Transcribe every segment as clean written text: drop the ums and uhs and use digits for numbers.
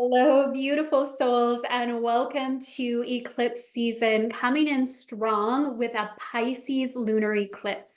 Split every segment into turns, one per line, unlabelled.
Hello, beautiful souls, and welcome to eclipse season, coming in strong with a Pisces lunar eclipse.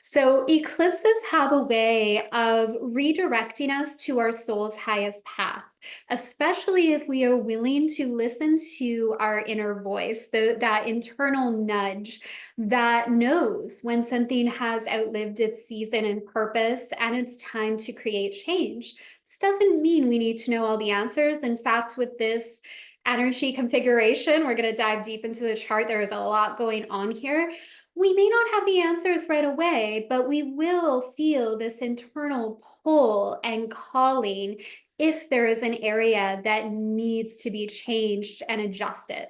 So, eclipses have a way of redirecting us to our soul's highest path, especially if we are willing to listen to our inner voice, that internal nudge that knows when something has outlived its season and purpose and it's time to create change. This doesn't mean we need to know all the answers. In fact, with this energy configuration, we're going to dive deep into the chart. There is a lot going on here. We may not have the answers right away, but we will feel this internal pull and calling if there is an area that needs to be changed and adjusted.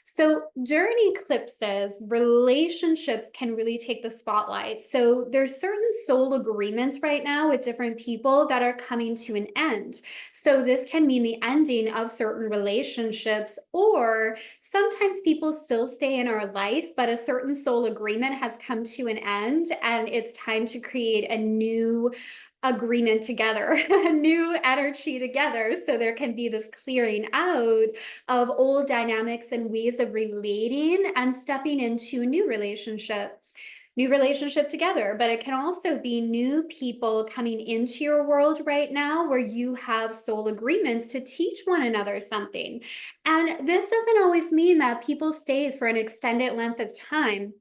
So during eclipses, relationships can really take the spotlight. So there's certain soul agreements right now with different people that are coming to an end. So this can mean the ending of certain relationships, or sometimes people still stay in our life, but a certain soul agreement has come to an end and it's time to create a new agreement together, a new energy together. So there can be this clearing out of old dynamics and ways of relating and stepping into a new relationship together. But it can also be new people coming into your world right now where you have soul agreements to teach one another something. And this doesn't always mean that people stay for an extended length of time.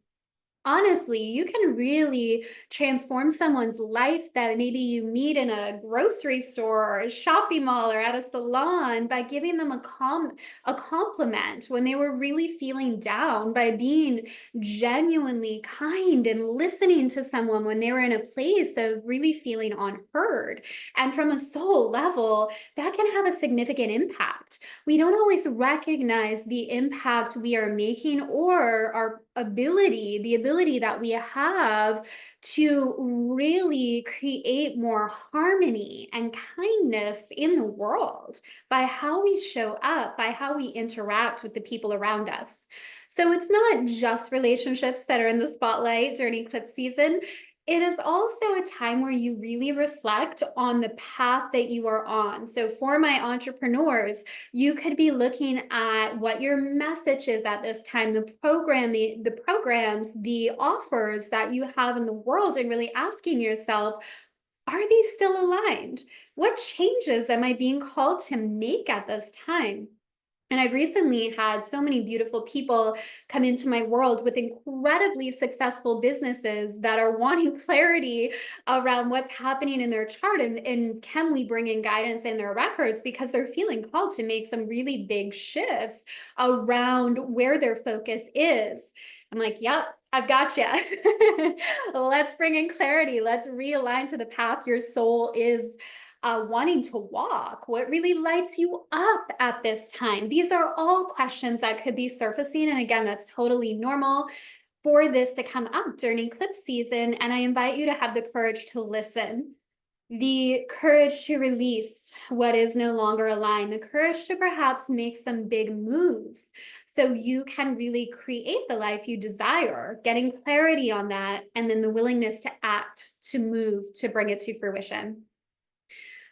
Honestly, you can really transform someone's life that maybe you meet in a grocery store or a shopping mall or at a salon by giving them a compliment when they were really feeling down, by being genuinely kind and listening to someone when they were in a place of really feeling unheard. And from a soul level, that can have a significant impact. We don't always recognize the impact we are making or our the ability that we have to really create more harmony and kindness in the world by how we show up, by how we interact with the people around us. So it's not just relationships that are in the spotlight during eclipse season. It is also a time where you really reflect on the path that you are on. So for my entrepreneurs, you could be looking at what your message is at this time, the programs, the offers that you have in the world, and really asking yourself, are these still aligned? What changes am I being called to make at this time? And I've recently had so many beautiful people come into my world with incredibly successful businesses that are wanting clarity around what's happening in their chart, and can we bring in guidance in their records because they're feeling called to make some really big shifts around where their focus is. I'm like, yep, I've got you. Let's bring in clarity. Let's realign to the path your soul is wanting to walk. What really lights you up at this time? These are all questions that could be surfacing. And again, that's totally normal for this to come up during eclipse season. And I invite you to have the courage to listen, the courage to release what is no longer aligned, the courage to perhaps make some big moves so you can really create the life you desire, getting clarity on that, and then the willingness to act, to move, to bring it to fruition.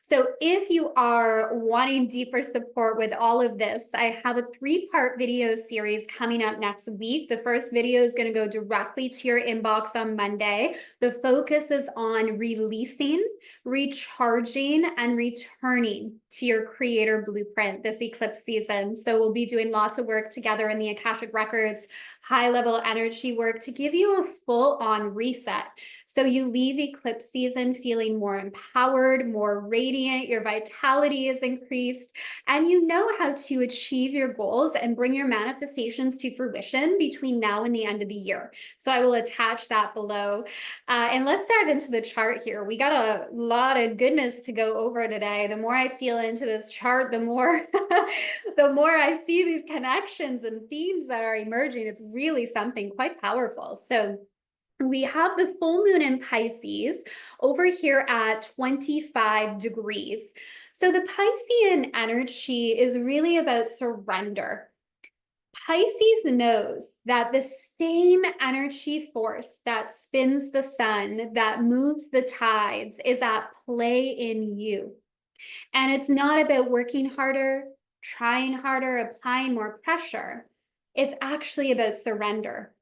So if you are wanting deeper support with all of this, I have a 3-part video series coming up next week. The first video is going to go directly to your inbox on Monday. The focus is on releasing, recharging, and returning to your creator blueprint this eclipse season. So we'll be doing lots of work together in the Akashic Records, high-level energy work to give you a full-on reset. So you leave eclipse season feeling more empowered, more radiant, your vitality is increased, and you know how to achieve your goals and bring your manifestations to fruition between now and the end of the year. So I will attach that below. And let's dive into the chart here. We got a lot of goodness to go over today. The more I feel into this chart, the more, the more I see these connections and themes that are emerging. It's really something quite powerful. So we have the full moon in Pisces over here at 25 degrees. So the Piscean energy is really about surrender. Pisces knows that the same energy force that spins the sun, that moves the tides, is at play in you. And it's not about working harder, trying harder, applying more pressure. It's actually about surrender.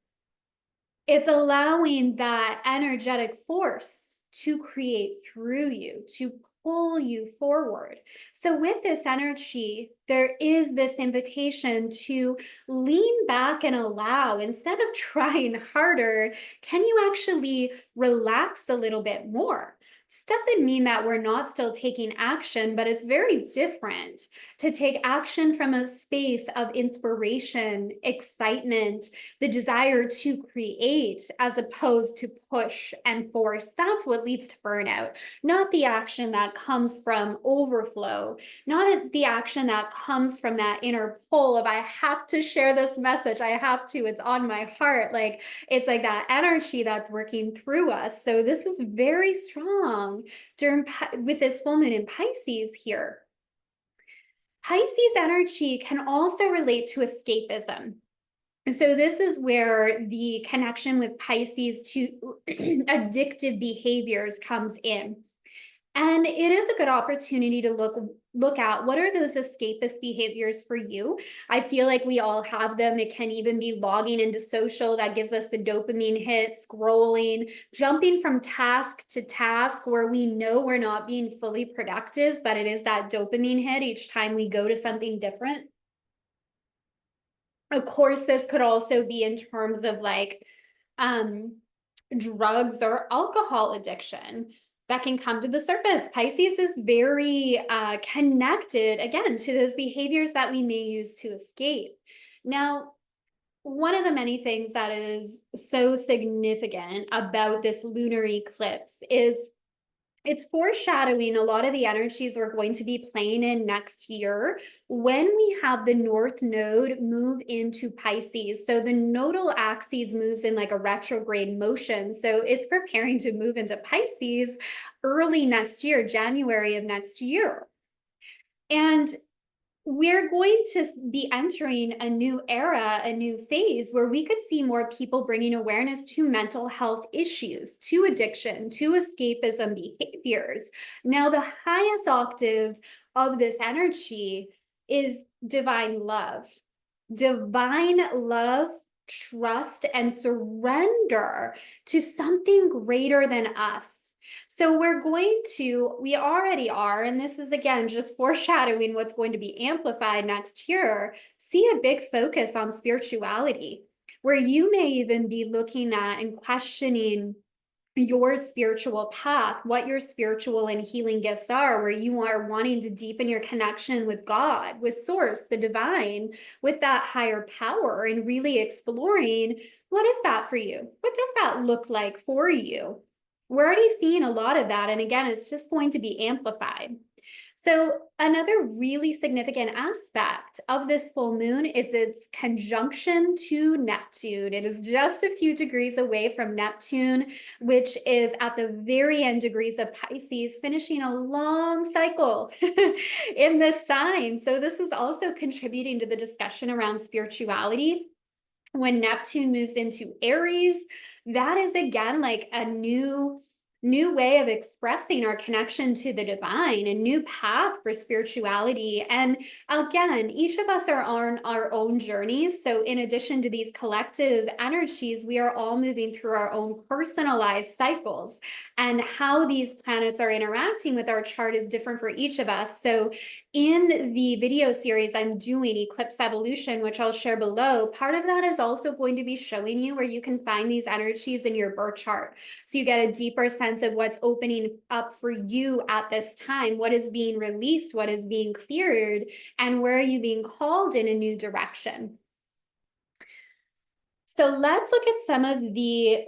It's allowing that energetic force to create through you, to pull you forward. So, with this energy, there is this invitation to lean back and allow, instead of trying harder, can you actually relax a little bit more? This doesn't mean that we're not still taking action, but it's very different to take action from a space of inspiration, excitement, the desire to create as opposed to push and force. That's what leads to burnout, not the action that comes from overflow, not the action that comes from that inner pull of, I have to share this message. I have to, it's on my heart. Like, it's like that energy that's working through us. So this is very strong during with this full moon in Pisces here. Pisces energy can also relate to escapism. So this is where the connection with Pisces to addictive behaviors comes in. And it is a good opportunity to look at what are those escapist behaviors for you. I feel like we all have them. It can even be logging into social that gives us the dopamine hit, scrolling, jumping from task to task where we know we're not being fully productive, but it is that dopamine hit each time we go to something different. Of course, this could also be in terms of like drugs or alcohol addiction that can come to the surface. Pisces is very connected, again, to those behaviors that we may use to escape. Now, one of the many things that is so significant about this lunar eclipse is it's foreshadowing a lot of the energies we're going to be playing in next year when we have the North Node move into Pisces. So the nodal axis moves in like a retrograde motion. So it's preparing to move into Pisces early next year, January of next year. And we're going to be entering a new era, a new phase where we could see more people bringing awareness to mental health issues, to addiction, to escapism behaviors. Now, the highest octave of this energy is divine love. Divine love, trust, and surrender to something greater than us. So we already are, and this is again just foreshadowing what's going to be amplified next year, see a big focus on spirituality, where you may even be looking at and questioning your spiritual path, what your spiritual and healing gifts are, where you are wanting to deepen your connection with God, with Source, the divine, with that higher power, and really exploring what is that for you? What does that look like for you? We're already seeing a lot of that. And again, it's just going to be amplified. So another really significant aspect of this full moon is its conjunction to Neptune. It is just a few degrees away from Neptune, which is at the very end degrees of Pisces, finishing a long cycle in this sign. So this is also contributing to the discussion around spirituality. When Neptune moves into Aries, that is again like a new way of expressing our connection to the divine, a new path for spirituality. And again, each of us are on our own journeys. So in addition to these collective energies, we are all moving through our own personalized cycles, and how these planets are interacting with our chart is different for each of us. So in the video series I'm doing, Eclipse Evolution, which I'll share below, part of that is also going to be showing you where you can find these energies in your birth chart. So you get a deeper sense of what's opening up for you at this time, what is being released, what is being cleared, and where are you being called in a new direction. So let's look at some of the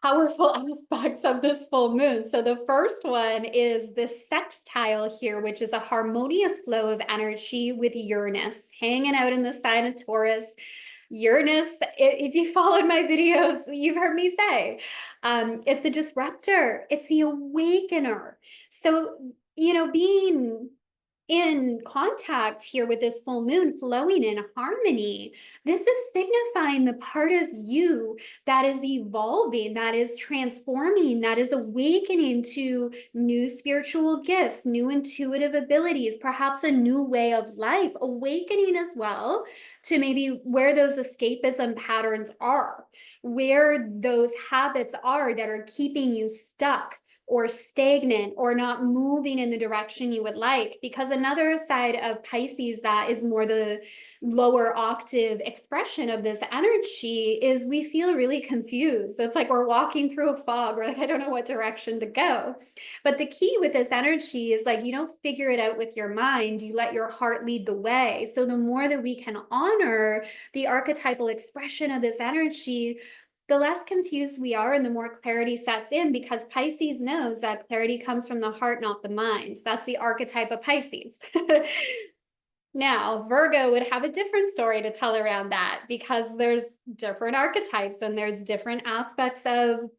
powerful aspects of this full moon. So the first one is the sextile here, which is a harmonious flow of energy with Uranus hanging out in the sign of Taurus. Uranus, if you followed my videos, you've heard me say, it's the disruptor, it's the awakener. So, being in contact here with this full moon flowing in harmony. This is signifying the part of you that is evolving, that is transforming, that is awakening to new spiritual gifts, new intuitive abilities, perhaps a new way of life, awakening as well to maybe where those escapism patterns are, where those habits are that are keeping you stuck or stagnant or not moving in the direction you would like. Because another side of Pisces that is more the lower octave expression of this energy is we feel really confused. It's like we're walking through a fog. We're like, I don't know what direction to go. But the key with this energy is like, you don't figure it out with your mind, you let your heart lead the way. So the more that we can honor the archetypal expression of this energy, the less confused we are and the more clarity sets in, because Pisces knows that clarity comes from the heart, not the mind. That's the archetype of Pisces. Now, Virgo would have a different story to tell around that, because there's different archetypes and there's different aspects of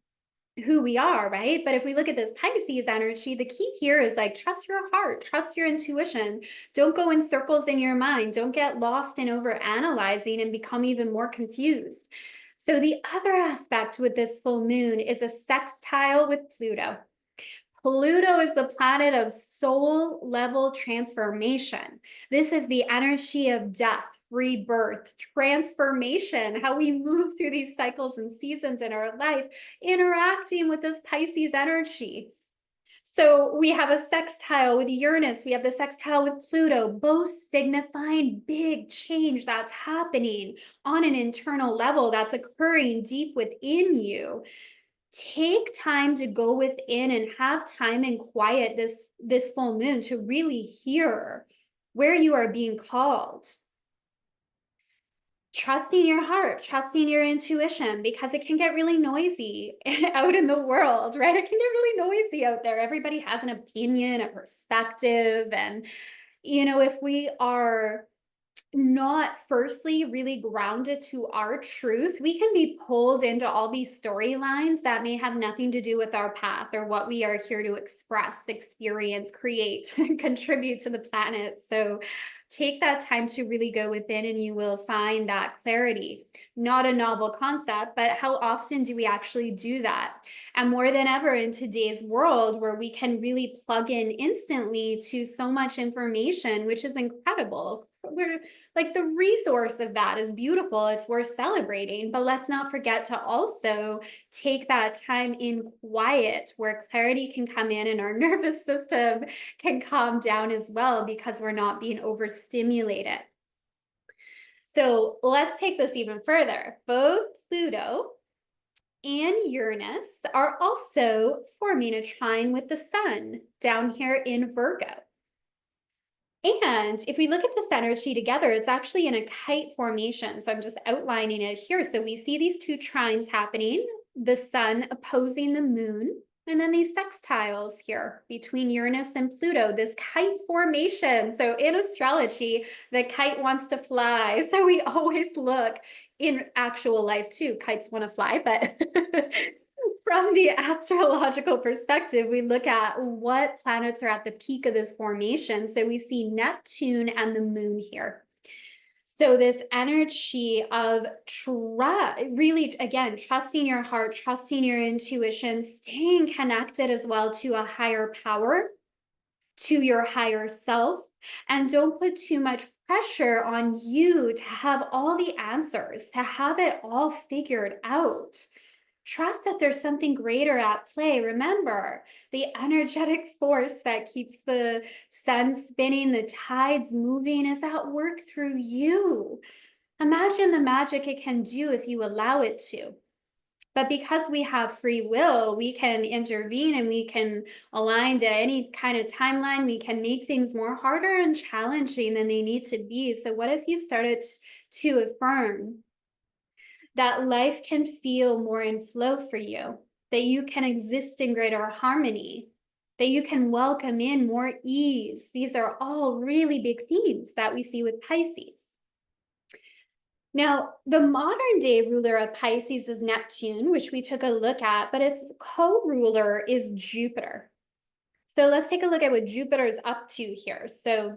who we are, right? But if we look at this Pisces energy, the key here is like, trust your heart, trust your intuition. Don't go in circles in your mind. Don't get lost in over analyzing and become even more confused. So the other aspect with this full moon is a sextile with Pluto. Pluto is the planet of soul level transformation. This is the energy of death, rebirth, transformation, how we move through these cycles and seasons in our life, interacting with this Pisces energy. So we have a sextile with Uranus, we have the sextile with Pluto, both signifying big change that's happening on an internal level, that's occurring deep within you. Take time to go within and have time and quiet this full moon to really hear where you are being called. Trusting your heart, trusting your intuition, because it can get really noisy out in the world, right? It can get really noisy out there. Everybody has an opinion, a perspective. And, if we are not firstly really grounded to our truth, we can be pulled into all these storylines that may have nothing to do with our path or what we are here to express, experience, create, contribute to the planet. So take that time to really go within and you will find that clarity. Not a novel concept, but how often do we actually do that? And more than ever in today's world, where we can really plug in instantly to so much information, which is incredible. We're like, the resource of that is beautiful. It's worth celebrating, but let's not forget to also take that time in quiet where clarity can come in and our nervous system can calm down as well, because we're not being overstimulated. So let's take this even further. Both Pluto and Uranus are also forming a trine with the sun down here in Virgo. And if we look at this energy together, it's actually in a kite formation. So I'm just outlining it here. So we see these two trines happening, the sun opposing the moon, and then these sextiles here between Uranus and Pluto, this kite formation. So in astrology, the kite wants to fly. So we always look in actual life too. Kites want to fly, but from the astrological perspective, we look at what planets are at the peak of this formation. So we see Neptune and the moon here. So this energy of really, again, trusting your heart, trusting your intuition, staying connected as well to a higher power, to your higher self, and don't put too much pressure on you to have all the answers, to have it all figured out. Trust that there's something greater at play. Remember, the energetic force that keeps the sun spinning, the tides moving, is at work through you. Imagine the magic it can do if you allow it to. But because we have free will, we can intervene and we can align to any kind of timeline. We can make things more harder and challenging than they need to be. So what if you started to affirm that life can feel more in flow for you, that you can exist in greater harmony, that you can welcome in more ease? These are all really big themes that we see with Pisces. Now, the modern day ruler of Pisces is Neptune, which we took a look at, but its co-ruler is Jupiter. So let's take a look at what Jupiter is up to here. So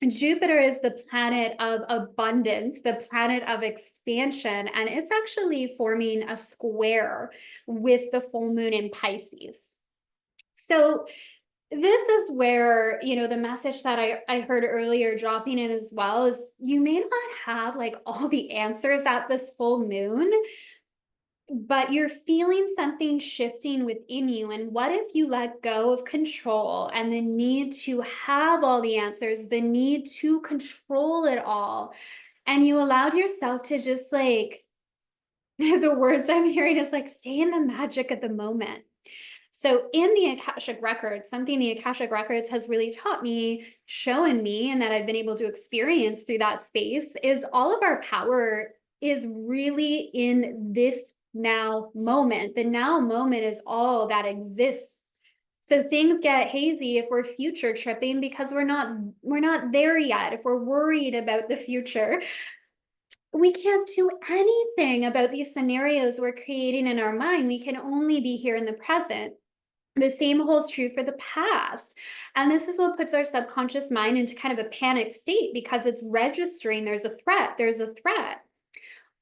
Jupiter is the planet of abundance, the planet of expansion, and it's actually forming a square with the full moon in Pisces. So this is where, the message that I heard earlier dropping in as well is you may not have like all the answers at this full moon, but you're feeling something shifting within you. And what if you let go of control and the need to have all the answers, the need to control it all, and you allowed yourself to just like, the words I'm hearing is like, stay in the magic of the moment. So in the Akashic Records, something the Akashic Records has really taught me, shown me, and that I've been able to experience through that space is all of our power is really in this now moment. The now moment is all that exists. So things get hazy if we're future tripping because we're not there yet. If we're worried about the future, we can't do anything about these scenarios we're creating in our mind. We can only be here in the present. The same holds true for the past. And this is what puts our subconscious mind into kind of a panic state because it's registering there's a threat.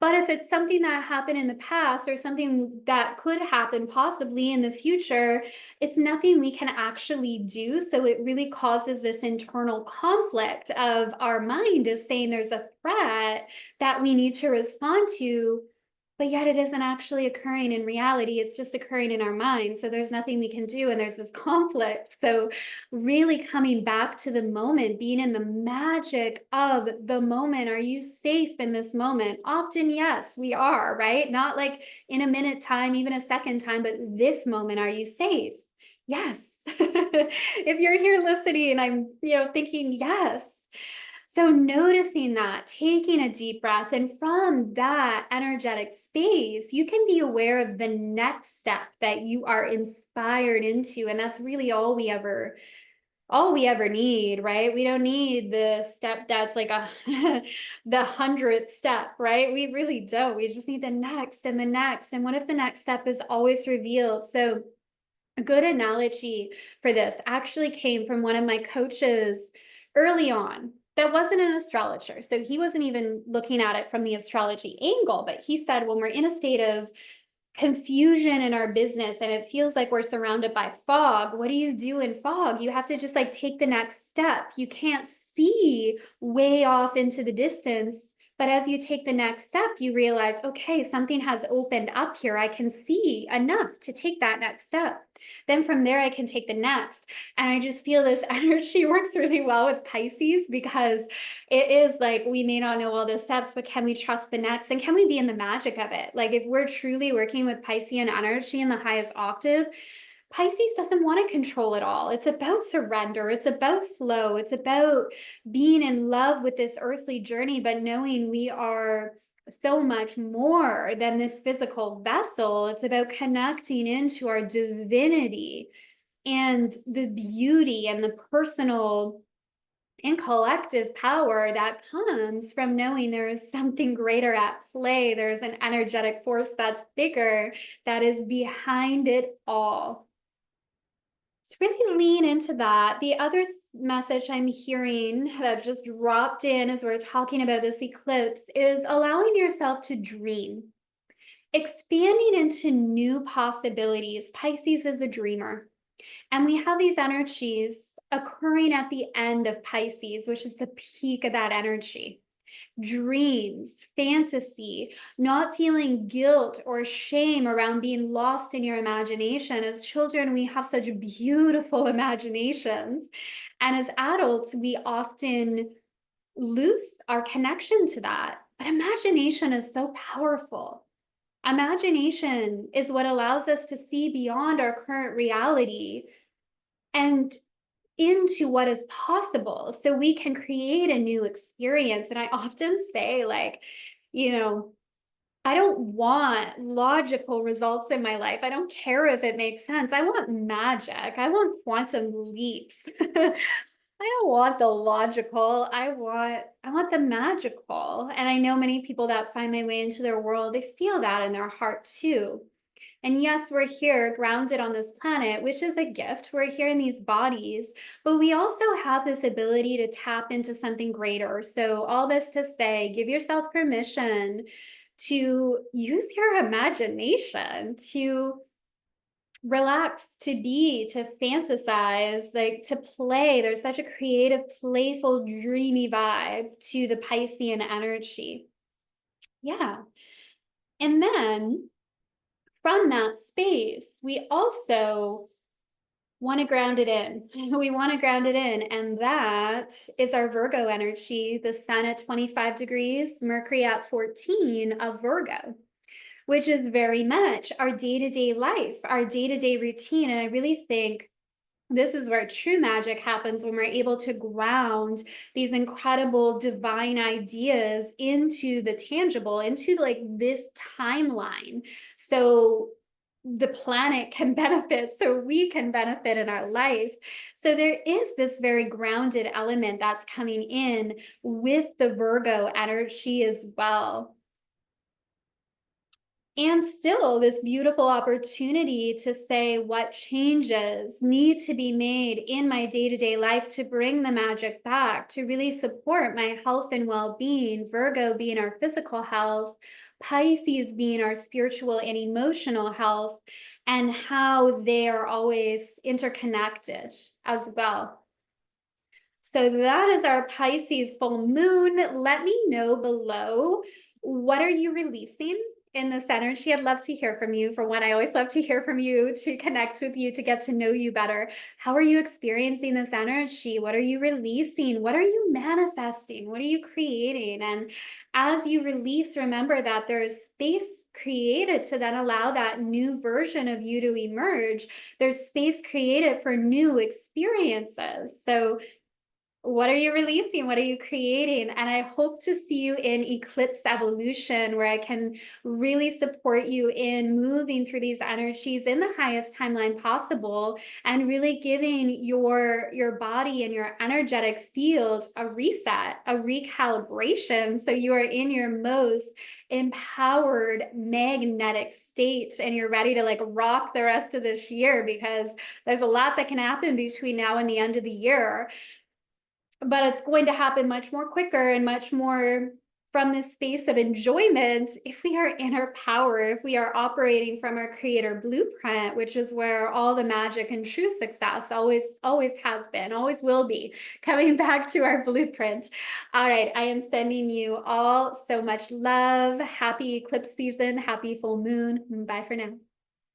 But if it's something that happened in the past or something that could happen possibly in the future, it's nothing we can actually do. So it really causes this internal conflict of our mind is saying there's a threat that we need to respond to, but yet it isn't actually occurring in reality. It's just occurring in our mind. So there's nothing we can do. And there's this conflict. So really coming back to the moment, being in the magic of the moment. Are you safe in this moment? Often, yes, we are, right? Not like in a minute time, even a second time, but this moment, are you safe? Yes. If you're here listening and I'm, thinking, yes. So noticing that, taking a deep breath, and from that energetic space, you can be aware of the next step that you are inspired into. And that's really all we ever need, right? We don't need the step that's like the 100th step, right? We really don't. We just need the next and the next. And what if the next step is always revealed? So a good analogy for this actually came from one of my coaches early on that wasn't an astrologer. So he wasn't even looking at it from the astrology angle, but he said when we're in a state of confusion in our business and it feels like we're surrounded by fog, what do you do in fog? You have to just like take the next step. You can't see way off into the distance. But as you take the next step, you realize, okay, something has opened up here. I can see enough to take that next step. Then from there, I can take the next. And I just feel this energy works really well with Pisces because it is like, we may not know all the steps, but can we trust the next? And can we be in the magic of it? Like if we're truly working with Piscean energy in the highest octave, Pisces doesn't want to control it all. It's about surrender. It's about flow. It's about being in love with this earthly journey, but knowing we are so much more than this physical vessel. It's about connecting into our divinity and the beauty and the personal and collective power that comes from knowing there is something greater at play. There's an energetic force that's bigger that is behind it all. So really lean into that. The other message I'm hearing that just dropped in as we're talking about this eclipse is allowing yourself to dream, expanding into new possibilities. Pisces is a dreamer. And we have these energies occurring at the end of Pisces, which is the peak of that energy. Dreams, fantasy, not feeling guilt or shame around being lost in your imagination. As children, we have such beautiful imaginations. And as adults, we often lose our connection to that. But imagination is so powerful. Imagination is what allows us to see beyond our current reality and into what is possible so we can create a new experience. And I often say, like, I don't want logical results in my life. I don't care if it makes sense. I want magic. I want quantum leaps. I don't want the logical. I want the magical. And I know many people that find my way into their world, they feel that in their heart too. And yes, we're here grounded on this planet, which is a gift. We're here in these bodies, but we also have this ability to tap into something greater. So, all this to say, give yourself permission to use your imagination, to relax, to be, to fantasize, like to play. There's such a creative, playful, dreamy vibe to the Piscean energy. Yeah. And then from that space, we also want to ground it in. We want to ground it in. And that is our Virgo energy, the sun at 25 degrees, Mercury at 14 of Virgo, which is very much our day-to-day life, our day-to-day routine. And I really think this is where true magic happens, when we're able to ground these incredible divine ideas into the tangible, into like this timeline. So the planet can benefit, so we can benefit in our life. So there is this very grounded element that's coming in with the Virgo energy as well. And still, this beautiful opportunity to say what changes need to be made in my day-to-day life to bring the magic back, to really support my health and well-being. Virgo being our physical health, Pisces being our spiritual and emotional health, and how they are always interconnected as well. So that is our Pisces full moon. Let me know below, what are you releasing in this energy? I'd love to hear from you. For one, I always love to hear from you, to connect with you, to get to know you better. How are you experiencing this energy? What are you releasing? What are you manifesting? What are you creating? And as you release, remember that there is space created to then allow that new version of you to emerge. There's space created for new experiences. So what are you releasing? What are you creating? And I hope to see you in Eclipse Evolution, where I can really support you in moving through these energies in the highest timeline possible, and really giving your body and your energetic field a reset, a recalibration, so you are in your most empowered magnetic state and you're ready to like rock the rest of this year, because there's a lot that can happen between now and the end of the year. But it's going to happen much more quicker and much more from this space of enjoyment if we are in our power, if we are operating from our creator blueprint, which is where all the magic and true success always has been, always will be, coming back to our blueprint. All right, I am sending you all so much love. Happy eclipse season, happy full moon. Bye for now.